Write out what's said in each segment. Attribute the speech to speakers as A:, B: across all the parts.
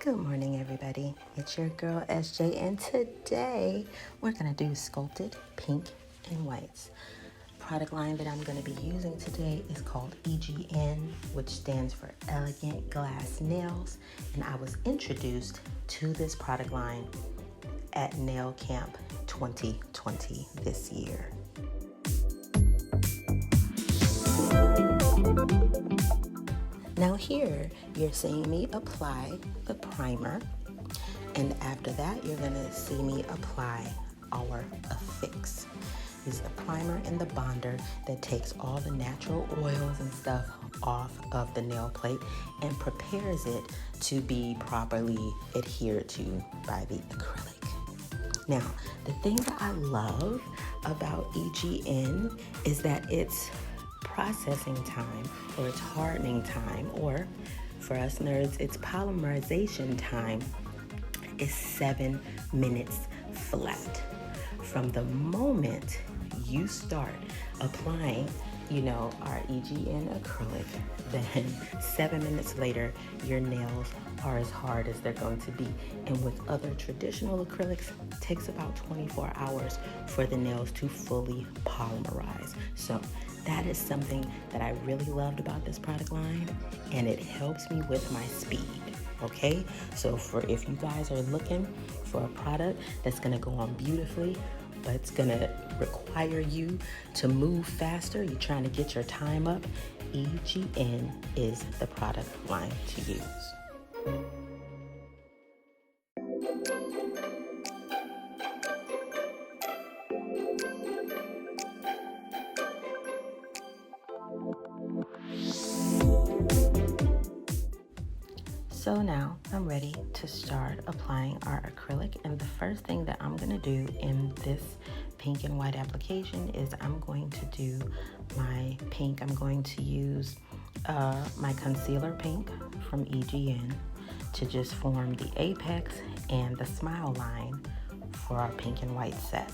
A: Good morning, everybody. It's your girl SJ, and today we're gonna do Sculpted Pink and Whites. Product line that I'm gonna be using today is called EGN, which stands for Elegant Glass Nails, and I was introduced to this product line at Nail Camp 2020 this year. Now here, you're seeing me apply the primer, and after that, you're gonna see me apply our affix. It's the primer and the bonder that takes all the natural oils and stuff off of the nail plate and prepares it to be properly adhered to by the acrylic. Now, the thing that I love about EGN is that it's processing time, or its hardening time, or for us nerds, its polymerization time is 7 minutes flat. From the moment you start applying, our EGN acrylic, then 7 minutes later, your nails are as hard as they're going to be. And with other traditional acrylics, it takes about 24 hours for the nails to fully polymerize. So that is something that I really loved about this product line, and it helps me with my speed. Okay, so if you guys are looking for a product that's gonna go on beautifully, but it's gonna require you to move faster, you're trying to get your time up, EGN is the product line to use. So now I'm ready to start applying our acrylic, and the first thing that I'm going to do in this pink and white application is I'm going to do my pink. I'm going to use my concealer pink from EGN to just form the apex and the smile line for our pink and white set.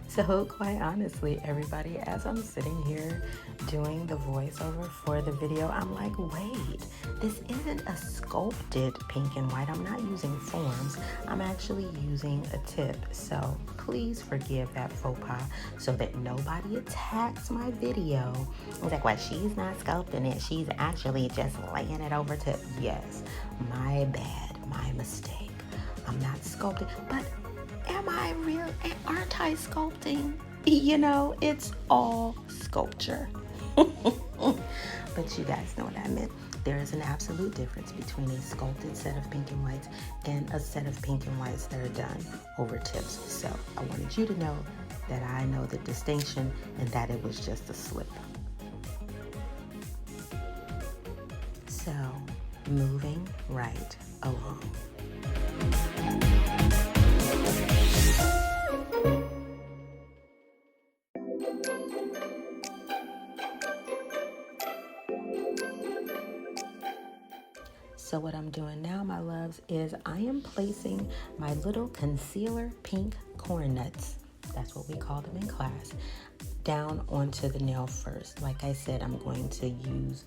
A: So quite honestly, everybody, as I'm sitting here doing the voiceover for the video, I'm like, wait, this isn't a sculpted pink and white. I'm not using forms. I'm actually using a tip. So please forgive that faux pas so that nobody attacks my video. It's like, well, she's not sculpting it. She's actually just laying it over tip. Yes, my bad, my mistake. I'm not sculpting, but am I real? Aren't I sculpting? It's all sculpture. But you guys know what I meant. There is an absolute difference between a sculpted set of pink and whites and a set of pink and whites that are done over tips. So I wanted you to know that I know the distinction and that it was just a slip. So moving right along. So what I'm doing now, my loves, is I am placing my little concealer pink corn nuts, that's what we call them in class, down onto the nail first. Like I said, I'm going to use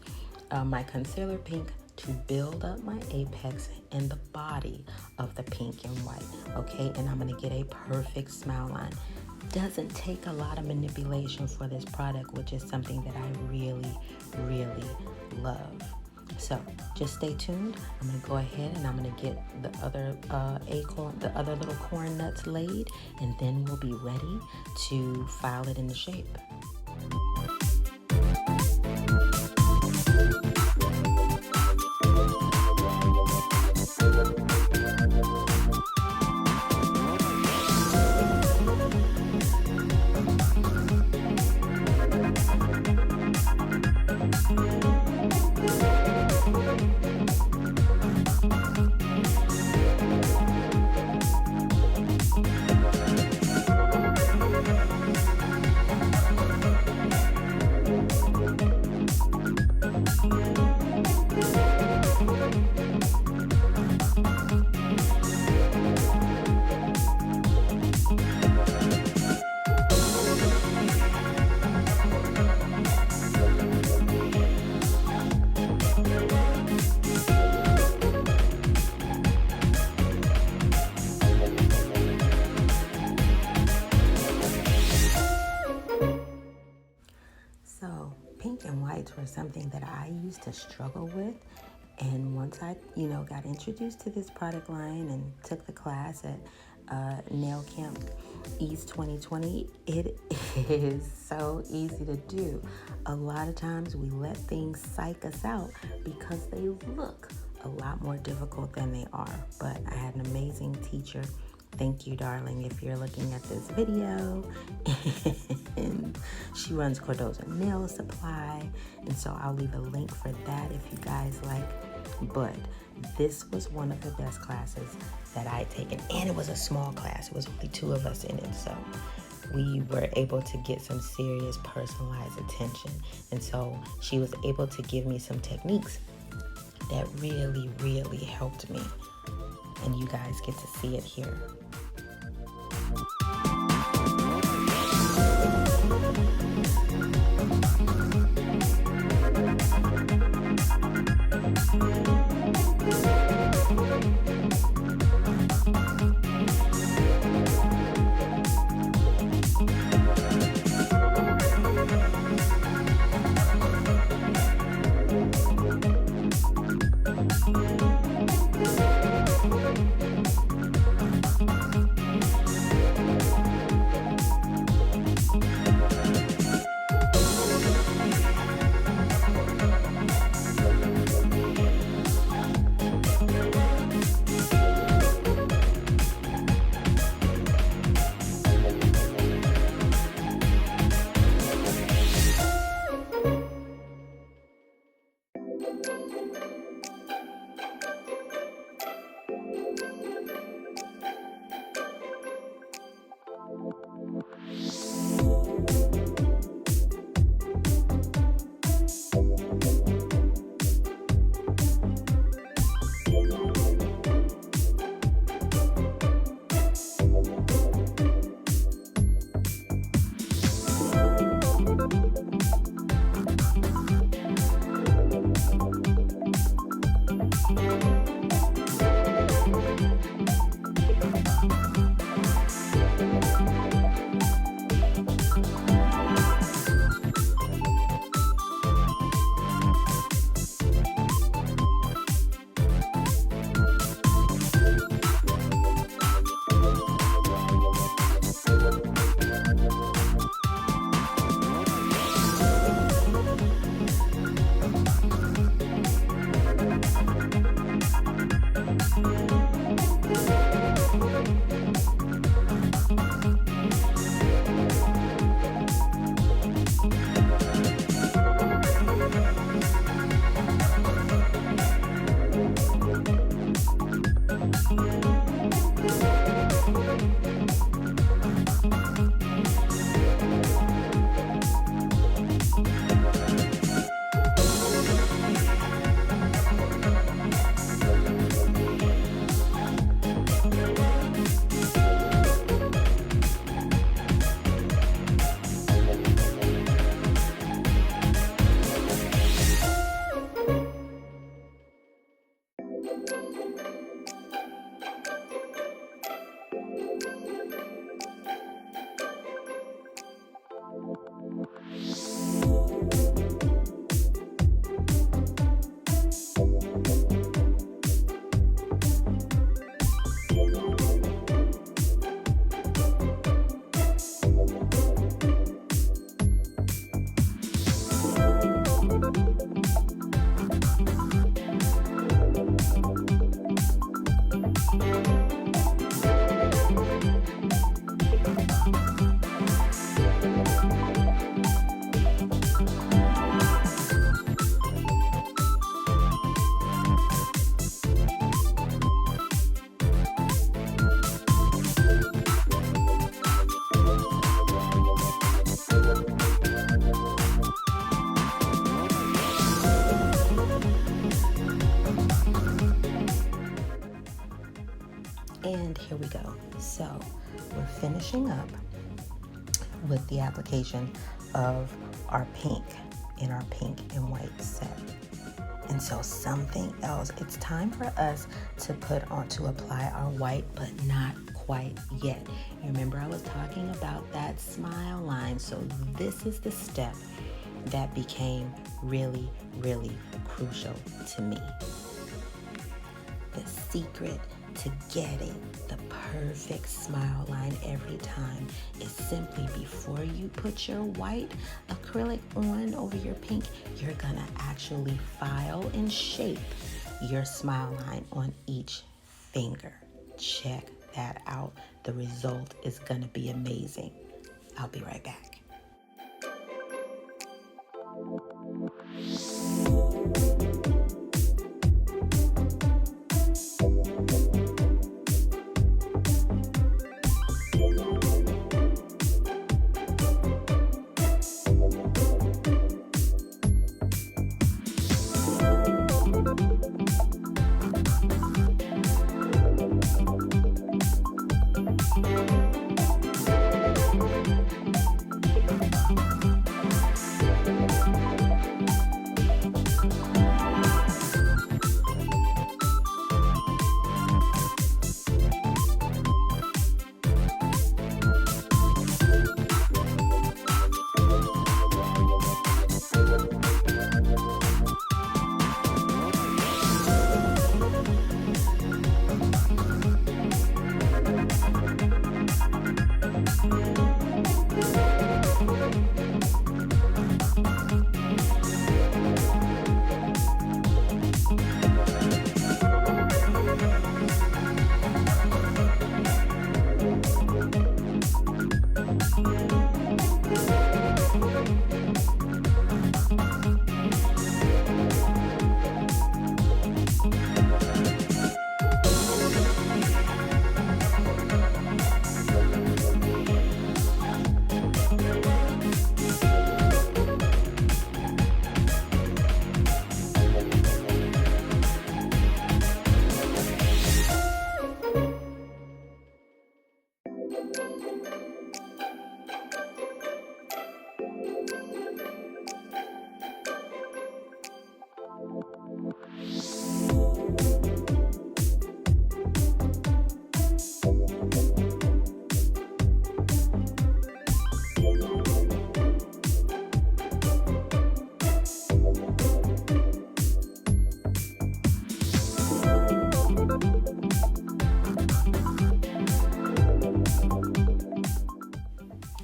A: my concealer pink to build up my apex and the body of the pink and white, okay? And I'm gonna get a perfect smile line. Doesn't take a lot of manipulation for this product, which is something that I really, really love. So just stay tuned. I'm gonna go ahead and I'm gonna get the other little corn nuts laid, and then we'll be ready to file it in the shape. was something that I used to struggle with. And once I, got introduced to this product line and took the class at Nail Camp East 2020, it is so easy to do. A lot of times we let things psych us out because they look a lot more difficult than they are. But I had an amazing teacher. Thank you, darling, if you're looking at this video. And she runs Cordoza Nail Supply. And so I'll leave a link for that if you guys like. But this was one of the best classes that I had taken. And it was a small class. It was only 2 of us in it. So we were able to get some serious personalized attention. And so she was able to give me some techniques that really, really helped me. And you guys get to see it here. And here we go. So we're finishing up with the application of our pink in our pink and white set. And so something else, it's time for us to apply our white, but not quite yet. You remember I was talking about that smile line. So this is the step that became really, really crucial to me. The secret to getting the perfect smile line every time is simply before you put your white acrylic on over your pink, you're gonna actually file and shape your smile line on each finger. Check that out. The result is gonna be amazing. I'll be right back.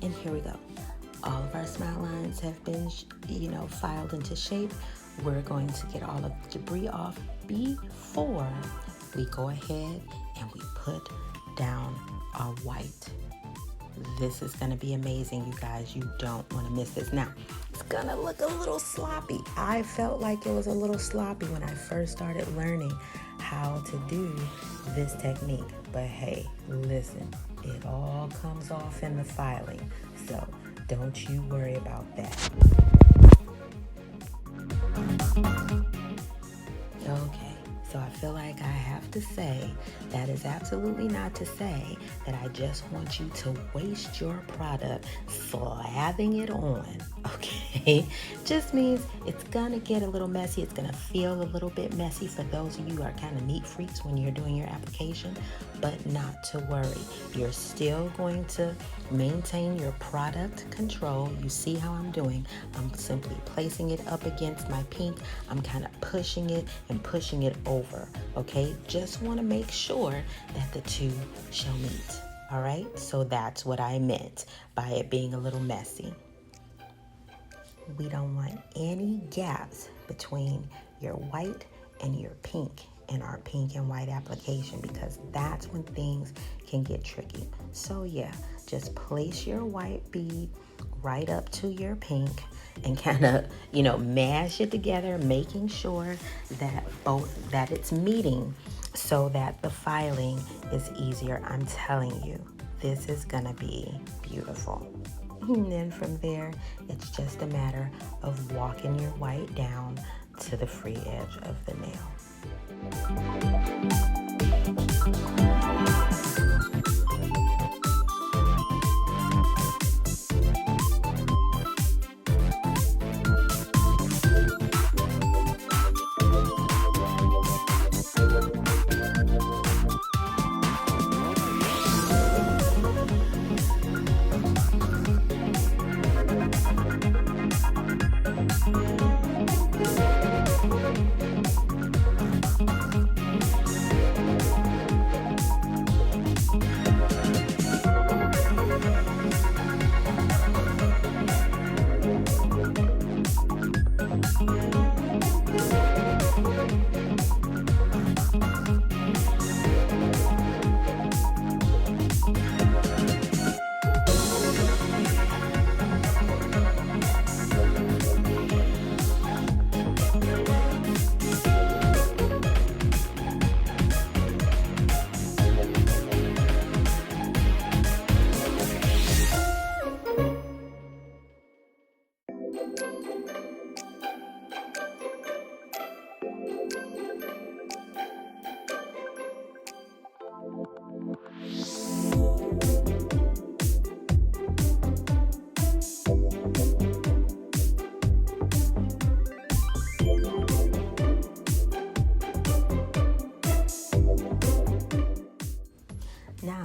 A: And here we go. All of our smile lines have been, filed into shape. We're going to get all of the debris off before we go ahead and we put down our white. This is going to be amazing, you guys. You don't want to miss this. Now, it's going to look a little sloppy. I felt like it was a little sloppy when I first started learning how to do this technique. But hey, listen, it all comes off in the filing. So don't you worry about that. Okay, so I feel like I have to say that is absolutely not to say that I just want you to waste your product slathering it on, okay? Just means it's gonna get a little messy. It's gonna feel a little bit messy for those of you who are kind of neat freaks when you're doing your application, but not to worry. You're still going to maintain your product control. You see how I'm doing. I'm simply placing it up against my pink. I'm kind of pushing it and pushing it over, okay? Just want to make sure that the two shall meet, all right? So that's what I meant by it being a little messy. We don't want any gaps between your white and your pink in our pink and white application, because that's when things can get tricky. So yeah, just place your white bead right up to your pink and kind of, mash it together, making sure that it's meeting so that the filing is easier. I'm telling you, this is gonna be beautiful. And then from there, it's just a matter of walking your white down to the free edge of the nail.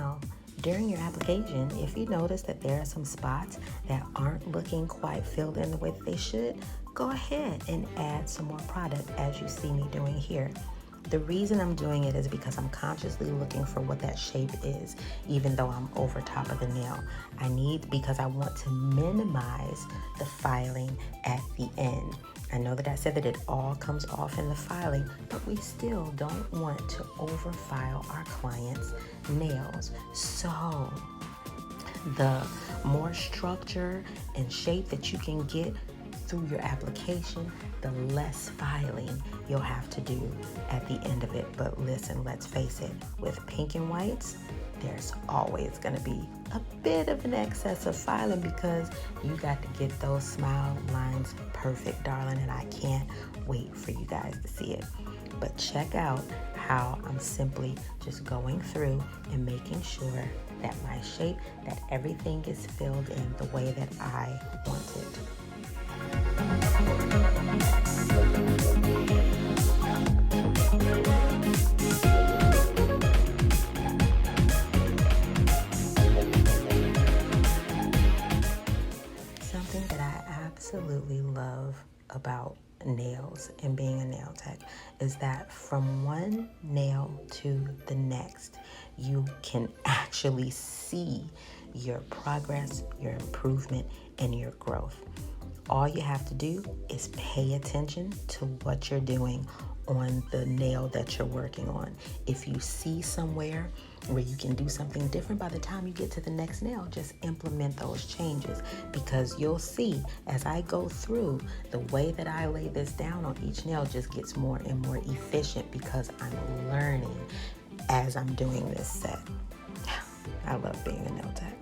A: Now, during your application, if you notice that there are some spots that aren't looking quite filled in the way that they should, go ahead and add some more product as you see me doing here. The reason I'm doing it is because I'm consciously looking for what that shape is, even though I'm over top of the nail. Because I want to minimize the filing at the end. I know that I said that it all comes off in the filing, but we still don't want to overfile our clients' nails. So the more structure and shape that you can get through your application, the less filing you'll have to do at the end of it. But listen, let's face it, with pink and whites, there's always going to be a bit of an excess of filing because you got to get those smile lines perfect, darling, and I can't wait for you guys to see it. But check out how I'm simply just going through and making sure that my shape, that everything is filled in the way that I want it. Something that I absolutely love about nails and being a nail tech is that from one nail to the next, you can actually see your progress, your improvement, and your growth. All you have to do is pay attention to what you're doing on the nail that you're working on. If you see somewhere where you can do something different by the time you get to the next nail, just implement those changes, because you'll see as I go through, the way that I lay this down on each nail just gets more and more efficient because I'm learning as I'm doing this set. I love being a nail tech.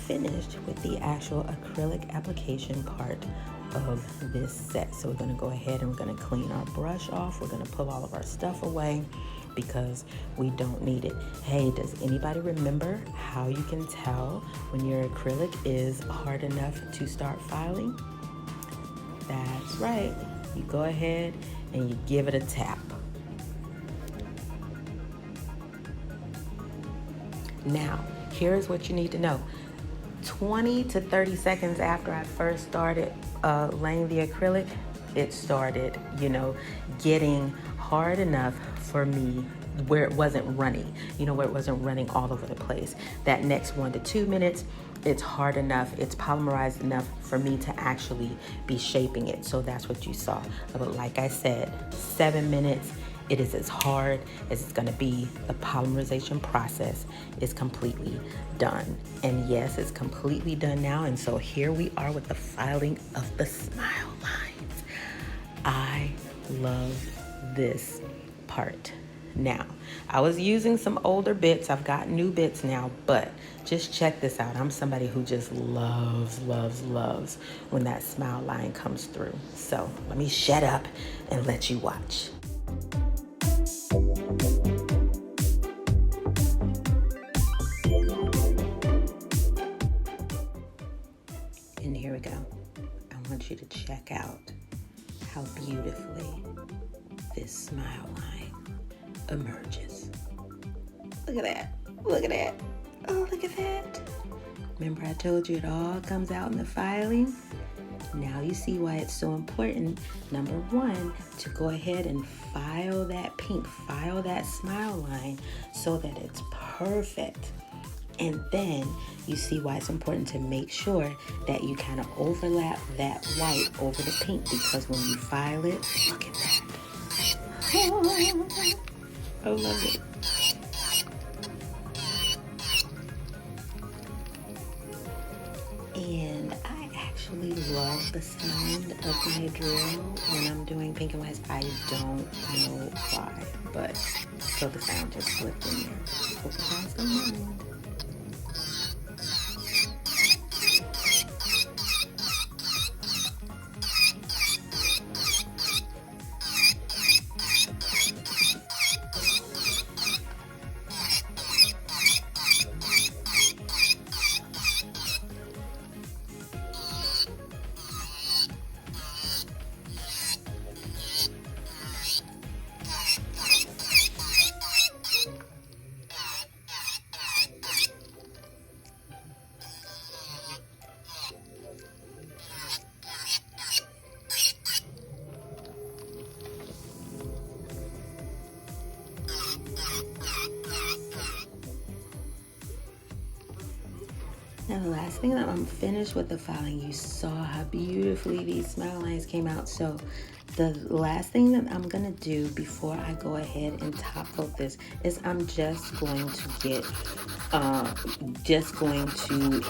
A: finished with the actual acrylic application part of this set. So we're going to go ahead and we're going to clean our brush off. We're going to pull all of our stuff away because we don't need it. Hey, does anybody remember how you can tell when your acrylic is hard enough to start filing? That's right. You go ahead and you give it a tap. Now, here's what you need to know. 20 to 30 seconds after I first started laying the acrylic, it started, getting hard enough for me where it wasn't running, where it wasn't running all over the place. That next 1 to 2 minutes, it's hard enough, it's polymerized enough for me to actually be shaping it. So that's what you saw. But like I said, 7 minutes, it is as hard as it's gonna be. The polymerization process is completely done. And yes, it's completely done now. And so here we are with the filing of the smile lines. I love this part. Now, I was using some older bits. I've got new bits now, but just check this out. I'm somebody who just loves when that smile line comes through. So let me shut up and let you watch. And here we go. I want you to check out how beautifully this smile line emerges. Look at that. Look at that. Oh, look at that. Remember I told you it all comes out in the filing? Now you see why it's so important, number one, to go ahead and file that pink, file that smile line so that it's perfect. And then you see why it's important to make sure that you kind of overlap that white over the pink, because when you file it, look at that. I love it. And I actually love the sound of my drill when I'm doing pink and whites. I don't know why, but so the sound just slipped in there. Hope you guys don't mind. Now the last thing that I'm finished with the filing, you saw how beautifully these smile lines came out. So the last thing that I'm gonna do before I go ahead and top coat this is I'm just going to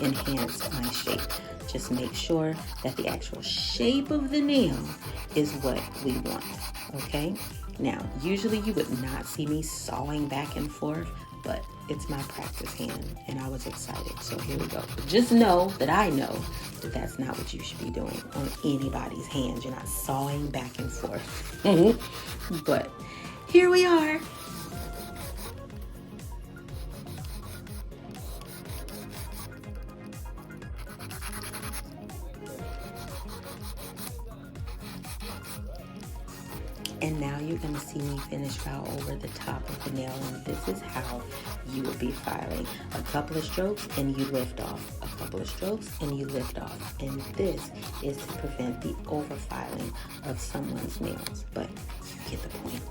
A: enhance my shape. Just make sure that the actual shape of the nail is what we want, okay? Now, usually you would not see me sawing back and forth, but it's my practice hand and I was excited. So here we go. But just know that I know that that's not what you should be doing on anybody's hands. You're not sawing back and forth. But here we are. And now you're going to see me finish file over the top of the nail, and this is how you will be filing. A couple of strokes and you lift off. A couple of strokes and you lift off. And this is to prevent the over-filing of someone's nails. But you get the point.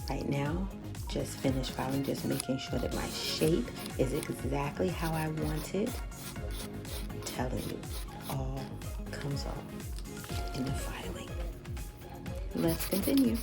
A: Right now, just finish filing, just making sure that my shape is exactly how I want it. I'm telling you, all comes off in the filing. Let's continue.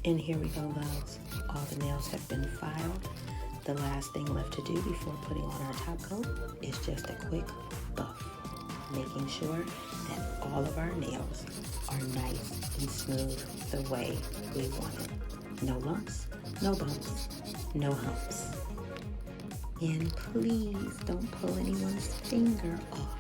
A: And here we go, loves. All the nails have been filed. The last thing left to do before putting on our top coat is just a quick buff, making sure that all of our nails are nice and smooth the way we want it. No lumps, no bumps, no humps. And please don't pull anyone's finger off.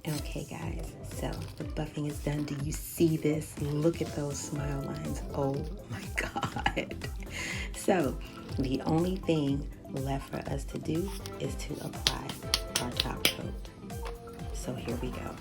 A: Okay guys, so the buffing is done. Do you see this? Look at those smile lines. Oh my God. So the only thing left for us to do is to apply our top coat. So here we go.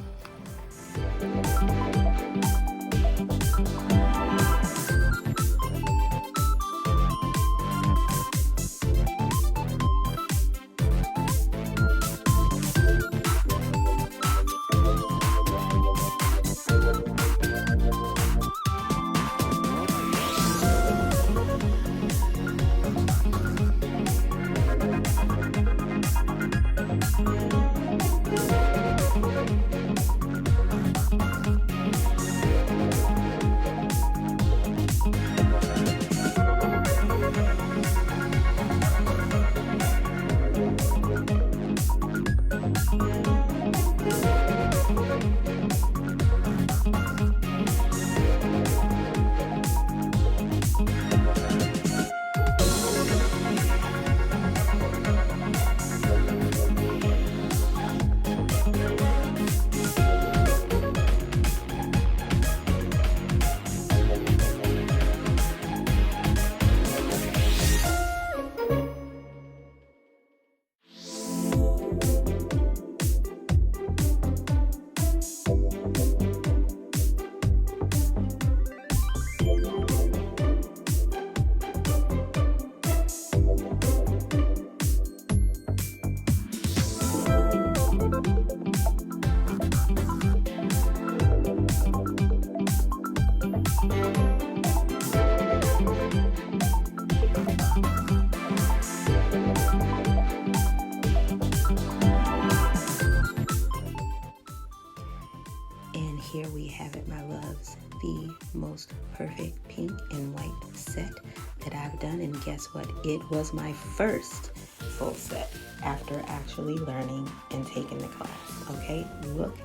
A: And here we have it, my loves, the most perfect pink and white set that I've done. And guess what? It was my first full set after actually learning and taking the class. Okay, look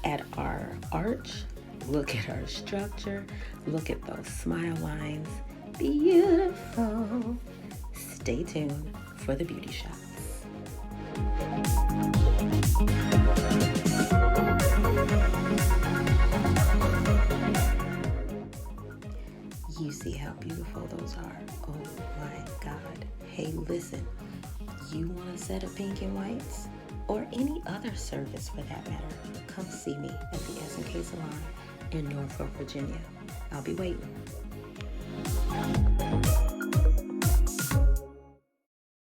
A: at our arch, look at our structure, look at those smile lines. Beautiful. Stay tuned for the beauty shots. You see how beautiful those are. Oh my God. Hey, listen, you want a set of pink and whites or any other service for that matter, come see me at the S&K Salon in Norfolk, Virginia. I'll be waiting.